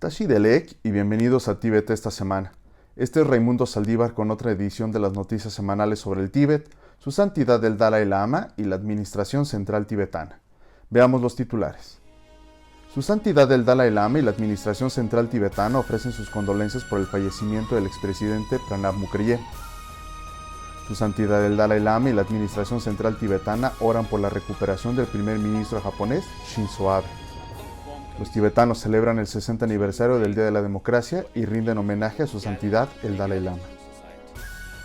Tashi Delek y bienvenidos a Tíbet esta semana. Este es Raimundo Saldívar con otra edición de las noticias semanales sobre el Tíbet, su santidad el Dalai Lama y la Administración Central Tibetana. Veamos los titulares. Su santidad el Dalai Lama y la Administración Central Tibetana ofrecen sus condolencias por el fallecimiento del expresidente Pranab Mukherjee. Su santidad el Dalai Lama y la Administración Central Tibetana oran por la recuperación del primer ministro japonés Shinzo Abe. Los tibetanos celebran el 60 aniversario del Día de la Democracia y rinden homenaje a su santidad el Dalai Lama.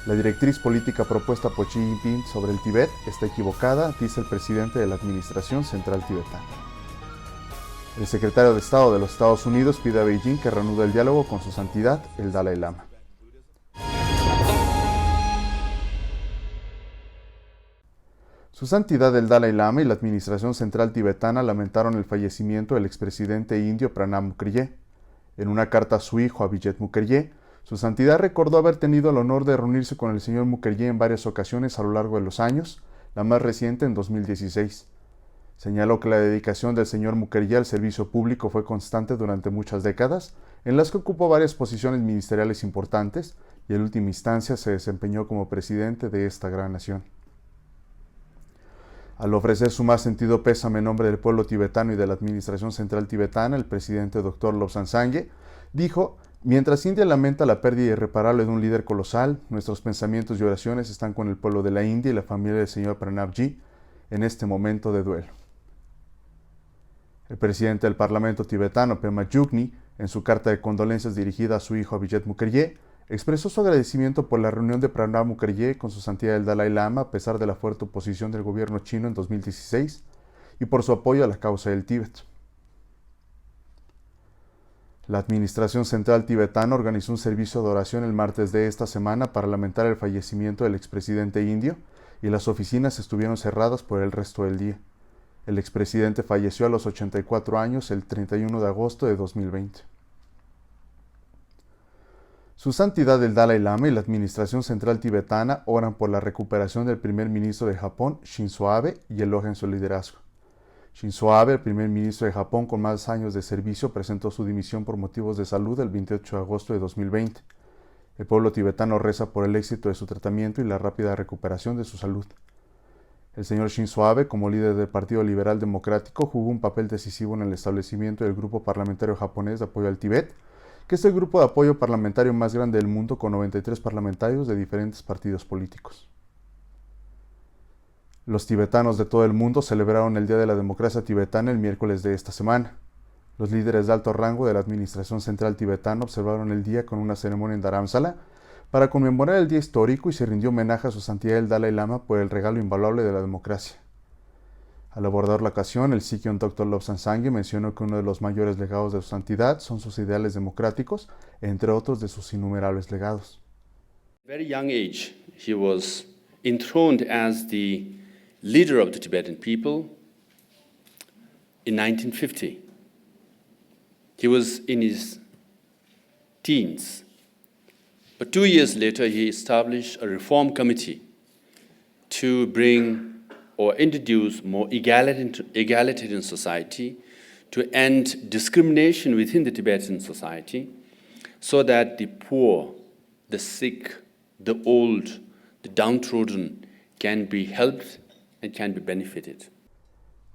La directriz política propuesta por Xi Jinping sobre el Tíbet está equivocada, dice el presidente de la Administración Central Tibetana. El secretario de Estado de los Estados Unidos pide a Beijing que reanude el diálogo con su santidad el Dalai Lama. Su santidad el Dalai Lama y la Administración Central Tibetana lamentaron el fallecimiento del expresidente indio Pranab Mukherjee. En una carta a su hijo Abhijit Mukherjee, su santidad recordó haber tenido el honor de reunirse con el señor Mukherjee en varias ocasiones a lo largo de los años, la más reciente en 2016. Señaló que la dedicación del señor Mukherjee al servicio público fue constante durante muchas décadas, en las que ocupó varias posiciones ministeriales importantes y en última instancia se desempeñó como presidente de esta gran nación. Al ofrecer su más sentido pésame en nombre del pueblo tibetano y de la Administración Central Tibetana, el presidente Dr. Lobsang Sangye dijo: mientras India lamenta la pérdida irreparable de un líder colosal, nuestros pensamientos y oraciones están con el pueblo de la India y la familia del señor Pranabji en este momento de duelo. El presidente del Parlamento tibetano, Pema Yugni, en su carta de condolencias dirigida a su hijo Abhijit Mukherjee, expresó su agradecimiento por la reunión de Pranab Mukherjee con su santidad el Dalai Lama a pesar de la fuerte oposición del gobierno chino en 2016 y por su apoyo a la causa del Tíbet. La Administración Central Tibetana organizó un servicio de oración el martes de esta semana para lamentar el fallecimiento del expresidente indio y las oficinas estuvieron cerradas por el resto del día. El expresidente falleció a los 84 años el 31 de agosto de 2020. Su santidad el Dalai Lama y la Administración Central Tibetana oran por la recuperación del primer ministro de Japón, Shinzo Abe, y elogian su liderazgo. Shinzo Abe, el primer ministro de Japón con más años de servicio, presentó su dimisión por motivos de salud el 28 de agosto de 2020. El pueblo tibetano reza por el éxito de su tratamiento y la rápida recuperación de su salud. El señor Shinzo Abe, como líder del Partido Liberal Democrático, jugó un papel decisivo en el establecimiento del Grupo Parlamentario Japonés de Apoyo al Tíbet, que es el grupo de apoyo parlamentario más grande del mundo con 93 parlamentarios de diferentes partidos políticos. Los tibetanos de todo el mundo celebraron el Día de la Democracia Tibetana el miércoles de esta semana. Los líderes de alto rango de la Administración Central Tibetana observaron el día con una ceremonia en Dharamsala para conmemorar el día histórico y se rindió homenaje a su santidad el Dalai Lama por el regalo invaluable de la democracia. Al abordar la ocasión, el Sikh Dr. Lobsang Sangye mencionó que uno de los mayores legados de su santidad son sus ideales democráticos, entre otros de sus innumerables legados. At a very young age, he was enthroned as the leader of the Tibetan people in 1950. He was in his teens, but 2 years later he established a reform committee to bring or introduce more egalitarian society, to end discrimination within the Tibetan society, so that the poor, the sick, the old, the downtrodden can be helped and can be benefited.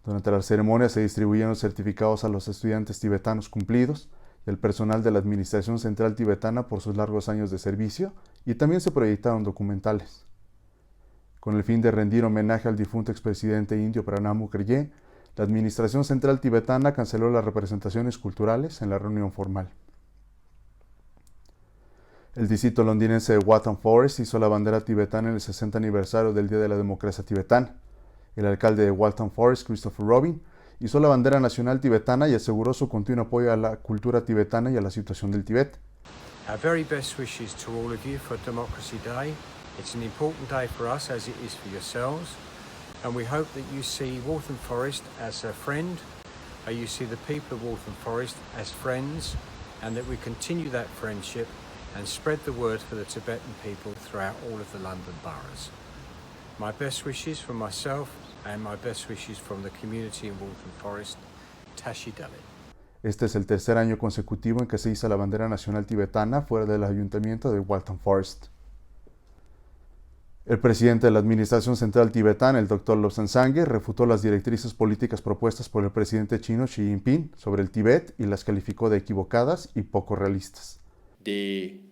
Durante la ceremonia se distribuyeron certificados a los estudiantes tibetanos cumplidos y al personal de la Administración Central Tibetana por sus largos años de servicio, y también se proyectaron documentales. Con el fin de rendir homenaje al difunto expresidente indio Pranab Mukherjee, la Administración Central Tibetana canceló las representaciones culturales en la reunión formal. El distrito londinense de Waltham Forest hizo la bandera tibetana en el 60 aniversario del Día de la Democracia Tibetana. El alcalde de Waltham Forest, Christopher Robin, hizo la bandera nacional tibetana y aseguró su continuo apoyo a la cultura tibetana y a la situación del Tíbet. Our very best wishes to all of you for Democracy Day. It's an important day for us, as it is for yourselves, and we hope that you see Waltham Forest as a friend, you see the people of Waltham Forest as friends, and that we continue that friendship and spread the word for the Tibetan people throughout all of the London boroughs. My best wishes from myself and my best wishes from the community in Waltham Forest. Tashi Delek. Este es el tercer año consecutivo en que se iza la bandera nacional tibetana fuera del ayuntamiento de Waltham Forest. El presidente de la Administración Central Tibetana, el Dr. Lobsang Sangye, refutó las directrices políticas propuestas por el presidente chino Xi Jinping sobre el Tíbet y las calificó de equivocadas y poco realistas. They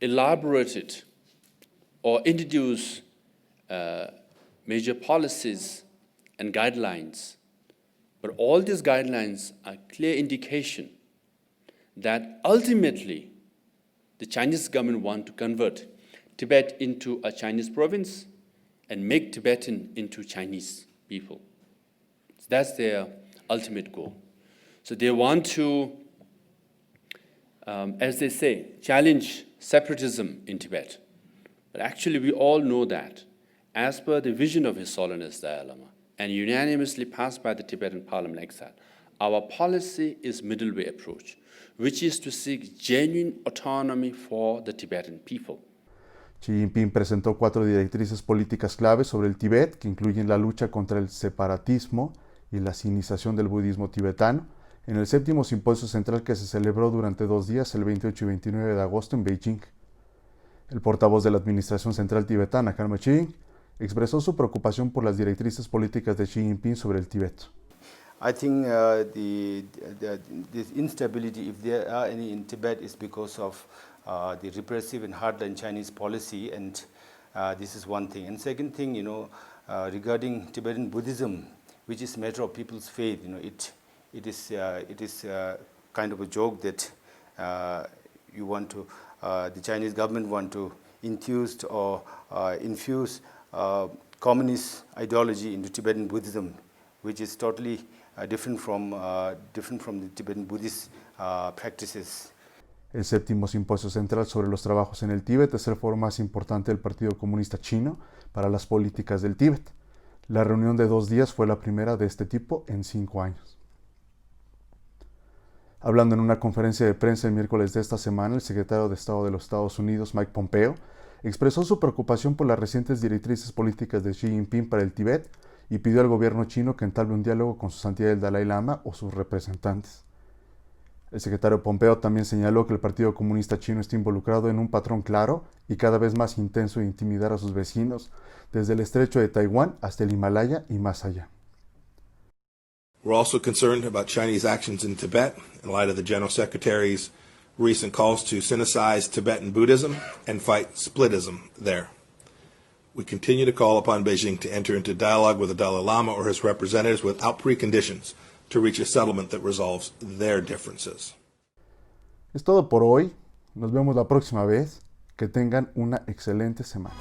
elaborated or introduced major policies and guidelines, but all these guidelines are clear indication that ultimately the Chinese government want to convert Tibet into a Chinese province and make Tibetan into Chinese people. So that's their ultimate goal. So they want to, as they say, challenge separatism in Tibet. But actually we all know that as per the vision of His Holiness Dalai Lama and unanimously passed by the Tibetan Parliament Exile, our policy is middle way approach, which is to seek genuine autonomy for the Tibetan people. Xi Jinping presentó 4 directrices políticas claves sobre el Tíbet, que incluyen la lucha contra el separatismo y la sinización del budismo tibetano, en el 7º simposio central que se celebró durante 2 días, el 28 y 29 de agosto en Beijing. El portavoz de la Administración Central Tibetana, Karma Ching, expresó su preocupación por las directrices políticas de Xi Jinping sobre el Tíbet. I think this instability, if there are any in Tibet, is because of the repressive and hardline Chinese policy, and this is one thing. And second thing, regarding Tibetan Buddhism, which is a matter of people's faith, it is kind of a joke that the Chinese government want to infuse communist ideology into Tibetan Buddhism, which is totally different from the Tibetan Buddhist practices. El 7º simposio central sobre los trabajos en el Tíbet es el foro más importante del Partido Comunista Chino para las políticas del Tíbet. La reunión de 2 días fue la primera de este tipo en 5 años. Hablando en una conferencia de prensa el miércoles de esta semana, el secretario de Estado de los Estados Unidos, Mike Pompeo, expresó su preocupación por las recientes directrices políticas de Xi Jinping para el Tíbet y pidió al gobierno chino que entable un diálogo con su santidad el Dalai Lama o sus representantes. El secretario Pompeo también señaló que el Partido Comunista Chino está involucrado en un patrón claro y cada vez más intenso de intimidar a sus vecinos, desde el estrecho de Taiwán hasta el Himalaya y más allá. We're also concerned about Chinese actions in Tibet in light of the General Secretary's recent calls to sinicize Tibetan Buddhism and fight splitism there. We continue to call upon Beijing to enter into dialogue with the Dalai Lama or his representatives without preconditions to reach a settlement that resolves their differences. Es todo por hoy. Nos vemos la próxima vez. Que tengan una excelente semana.